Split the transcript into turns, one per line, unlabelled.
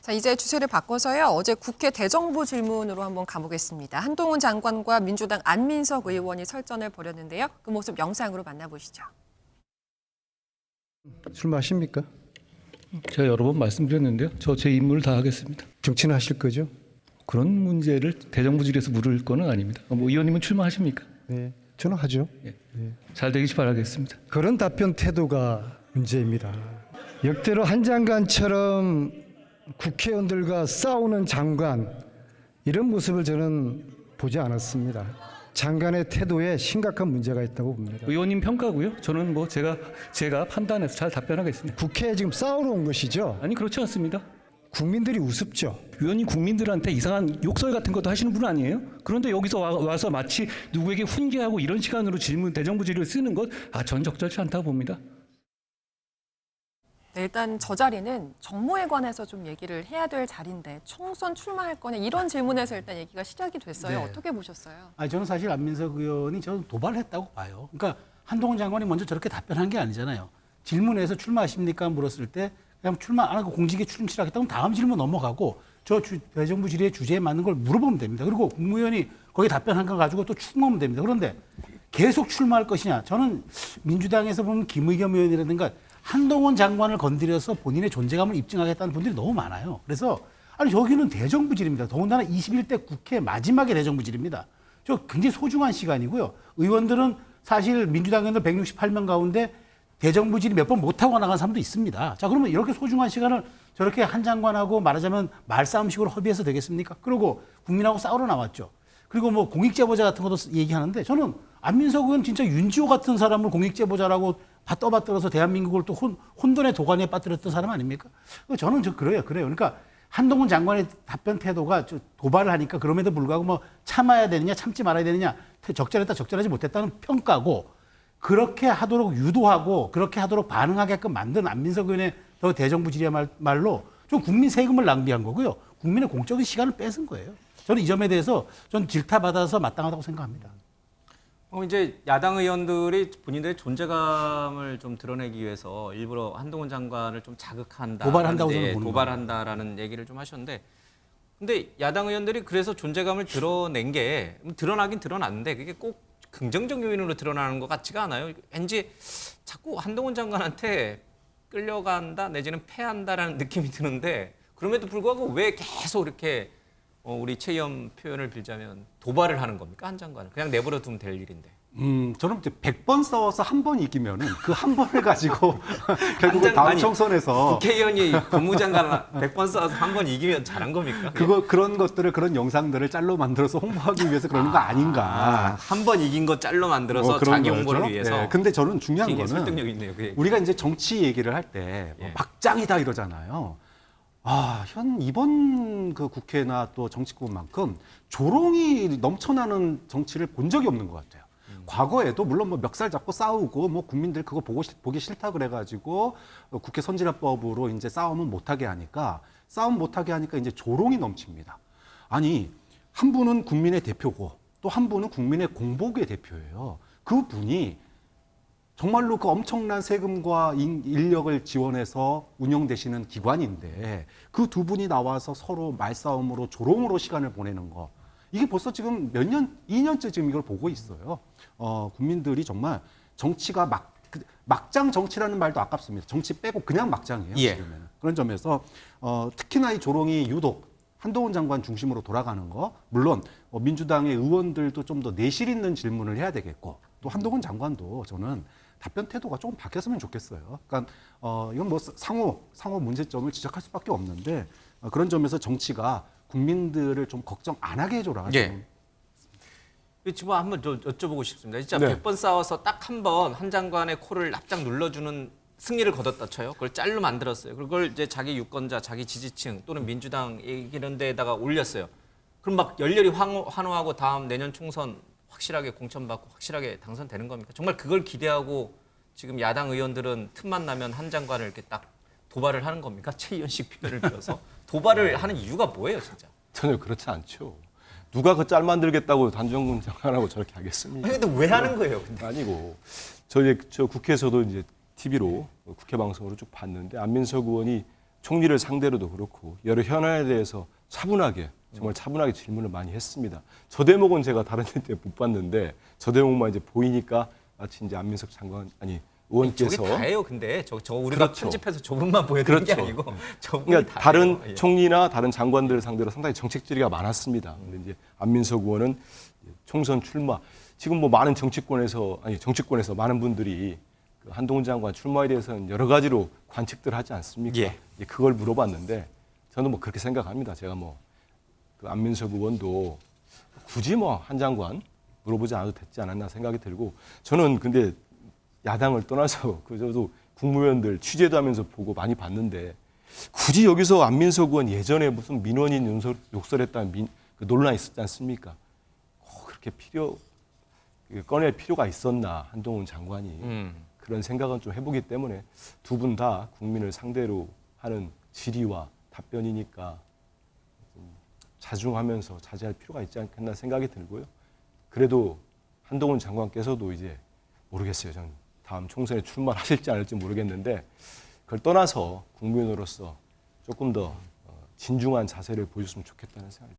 자, 이제 주제를 바꿔서요. 어제 국회 대정부 질문으로 한번 가보겠습니다. 한동훈 장관과 민주당 안민석 의원이 설전을 벌였는데요. 그 모습 영상으로 만나보시죠.
술 마십니까?
제가 여러 번 말씀드렸는데요. 저 제 임무를 다 하겠습니다.
정치는 하실 거죠?
그런 문제를 대정부질에서 물을 거는 아닙니다. 뭐 의원님은 출마하십니까?
네, 저는 하죠.
예. 잘 되길 바라겠습니다.
그런 답변 태도가 문제입니다. 역대로 한 장관처럼 국회의원들과 싸우는 장관, 이런 모습을 저는 보지 않았습니다. 장관의 태도에 심각한 문제가 있다고 봅니다.
의원님 평가고요. 저는 뭐 제가 판단해서 잘 답변하겠습니다.
국회에 지금 싸우러 온 것이죠.
아니 그렇지 않습니다.
국민들이 우습죠.
의원님 국민들한테 이상한 욕설 같은 것도 하시는 분 아니에요? 그런데 여기서 와서 마치 누구에게 훈계하고 이런 시간으로 대정부 질의를 쓰는 것, 전 적절치 않다고 봅니다.
네, 일단 저 자리는 정무에 관해서 좀 얘기를 해야 될 자리인데 총선 출마할 거냐 이런 질문에서 일단 얘기가 시작이 됐어요.
네.
어떻게 보셨어요?
저는 사실 안민석 의원이 저는 도발했다고 봐요. 그러니까 한동훈 장관이 먼저 저렇게 답변한 게 아니잖아요. 질문에서 출마하십니까 물었을 때 그냥 출마 안 하고 공직에 출마하겠다면 다음 질문 넘어가고 대정부 질의의 주제에 맞는 걸 물어보면 됩니다. 그리고 국무위원이 거기에 답변한 거 가지고 또 충원하면 됩니다. 그런데 계속 출마할 것이냐? 저는 민주당에서 보면 김의겸 의원이라든가 한동훈 장관을 건드려서 본인의 존재감을 입증하겠다는 분들이 너무 많아요. 그래서 여기는 대정부질입니다. 더군다나 21대 국회 마지막에 대정부질입니다. 저 굉장히 소중한 시간이고요. 의원들은 사실 민주당 의원들 168명 가운데 대정부질이 몇 번 못하고 나간 사람도 있습니다. 자, 그러면 이렇게 소중한 시간을 저렇게 한 장관하고 말하자면 말싸움식으로 허비해서 되겠습니까? 그리고 국민하고 싸우러 나왔죠. 그리고 뭐 공익제보자 같은 것도 얘기하는데 저는 안민석 의원 진짜 윤지호 같은 사람을 공익제보자라고 떠받들어서 대한민국을 또 혼돈의 도가니에 빠뜨렸던 사람 아닙니까? 저는 그래요. 그러니까 한동훈 장관의 답변 태도가 도발을 하니까 그럼에도 불구하고 뭐 참아야 되느냐 참지 말아야 되느냐 적절했다 적절하지 못했다는 평가고 그렇게 하도록 유도하고 그렇게 하도록 반응하게끔 만든 안민석 의원의 더 대정부 질의야말로 좀 국민 세금을 낭비한 거고요. 국민의 공적인 시간을 뺏은 거예요. 저는 이 점에 대해서 좀 질타받아서 마땅하다고 생각합니다.
이제 야당 의원들이 본인들의 존재감을 좀 드러내기 위해서 일부러 한동훈 장관을 좀 자극한다,
도발한다고 저는 보는
도발한다라는 얘기를 좀 하셨는데, 근데 야당 의원들이 그래서 존재감을 드러낸 게 드러나긴 드러났는데 그게 꼭 긍정적 요인으로 드러나는 것 같지가 않아요. 왠지 자꾸 한동훈 장관한테 끌려간다 내지는 패한다라는 느낌이 드는데 그럼에도 불구하고 왜 계속 이렇게 우리 최희엄 표현을 빌자면 도발을 하는 겁니까? 한 장관을. 그냥 내버려 두면 될 일인데.
저는 이제 100번 싸워서 한 번 이기면은 그 한 번을 가지고 결국은 다음 총선에서
국회의원이 법무장관 100번 싸워서 한 번 이기면 잘한 겁니까?
그런 영상들을 짤로 만들어서 홍보하기 위해서 그러는 거 아닌가.
한 번 이긴 거 짤로 만들어서
그런
자기
거죠.
홍보를 위해서.
네, 근데 저는 중요한
굉장히
거는
설득력 있네요.
우리가 이제 정치 얘기를 할 때
예.
막장이다 이러잖아요. 이번 그 국회나 또 정치권만큼 조롱이 넘쳐나는 정치를 본 적이 없는 것 같아요. 과거에도 물론 뭐 멱살 잡고 싸우고 뭐 국민들 그거 보기 싫다 그래가지고 국회 선진화법으로 이제 싸움 못하게 하니까 이제 조롱이 넘칩니다. 아니 한 분은 국민의 대표고 또 한 분은 국민의 공복의 대표예요. 그 분이 정말로 그 엄청난 세금과 인력을 지원해서 운영되시는 기관인데 그 두 분이 나와서 서로 말싸움으로 조롱으로 시간을 보내는 거. 이게 벌써 지금 2년째 지금 이걸 보고 있어요. 국민들이 정말 정치가 막장 정치라는 말도 아깝습니다. 정치 빼고 그냥 막장이에요.
예.
지금은. 그런 점에서 특히나 이 조롱이 유독 한동훈 장관 중심으로 돌아가는 거. 물론 민주당의 의원들도 좀 더 내실 있는 질문을 해야 되겠고 또 한동훈 장관도 저는 답변 태도가 조금 바뀌었으면 좋겠어요. 그러니까 이건 뭐 상호 문제점을 지적할 수밖에 없는데 그런 점에서 정치가 국민들을 좀 걱정 안 하게 해줘라.
예. 지금 한번 여쭤보고 싶습니다. 진짜
네.
100번 싸워서 딱 한 번 한 장관의 코를 납작 눌러주는 승리를 거뒀다 쳐요. 그걸 짤로 만들었어요. 그걸 이제 자기 유권자, 자기 지지층 또는 민주당 이런 데다가 올렸어요. 그럼 막 열렬히 환호하고 다음 내년 총선 확실하게 공천받고 확실하게 당선되는 겁니까? 정말 그걸 기대하고 지금 야당 의원들은 틈만 나면 한 장관을 이렇게 딱 도발을 하는 겁니까? 최희연식 표현을 들어서 도발을 하는 이유가 뭐예요, 진짜?
전혀 그렇지 않죠. 누가 그 짤 만들겠다고 단정군 장관하고 저렇게 하겠습니까?
근데 왜 하는 거예요, 근데?
아니고 저 국회에서도 이제 TV로 국회 방송으로 쭉 봤는데 안민석 의원이 총리를 상대로도 그렇고 여러 현안에 대해서 차분하게 정말 차분하게 질문을 많이 했습니다. 저 대목은 제가 다른 데 때 못 봤는데 저 대목만 이제 보이니까 마치 이제 안민석 장관 아니 의원께서
저게 다예요. 근데 저 우리가
그렇죠.
편집해서 저 부분만 보여드리는 게
그렇죠.
아니고 저 부분이
그러니까
다예요.
다른
예.
총리나 다른 장관들을 상대로 상당히 정책 질의가 많았습니다. 근데 이제 안민석 의원은 총선 출마 지금 뭐 많은 정치권에서 많은 분들이 그 한동훈 장관 출마에 대해서는 여러 가지로 관측들 하지 않습니까?
예.
이제 그걸 물어봤는데 저는 뭐 그렇게 생각합니다. 제가 뭐 그 안민석 의원도 굳이 뭐 한 장관 물어보지 않아도 됐지 않았나 생각이 들고 저는 근데 야당을 떠나서 그 저도 국무위원들 취재도 하면서 보고 많이 봤는데 굳이 여기서 안민석 의원 예전에 무슨 민원인 욕설했다는 그 논란이 있었지 않습니까? 그렇게 꺼낼 필요가 있었나 한동훈 장관이 그런 생각은 좀 해보기 때문에 두 분 다 국민을 상대로 하는 질의와 답변이니까 좀 자중하면서 자제할 필요가 있지 않겠나 생각이 들고요. 그래도 한동훈 장관께서도 이제 모르겠어요. 전 다음 총선에 출마하실지 않을지 모르겠는데 그걸 떠나서 국민으로서 조금 더 진중한 자세를 보여줬으면 좋겠다는 생각이 듭니다.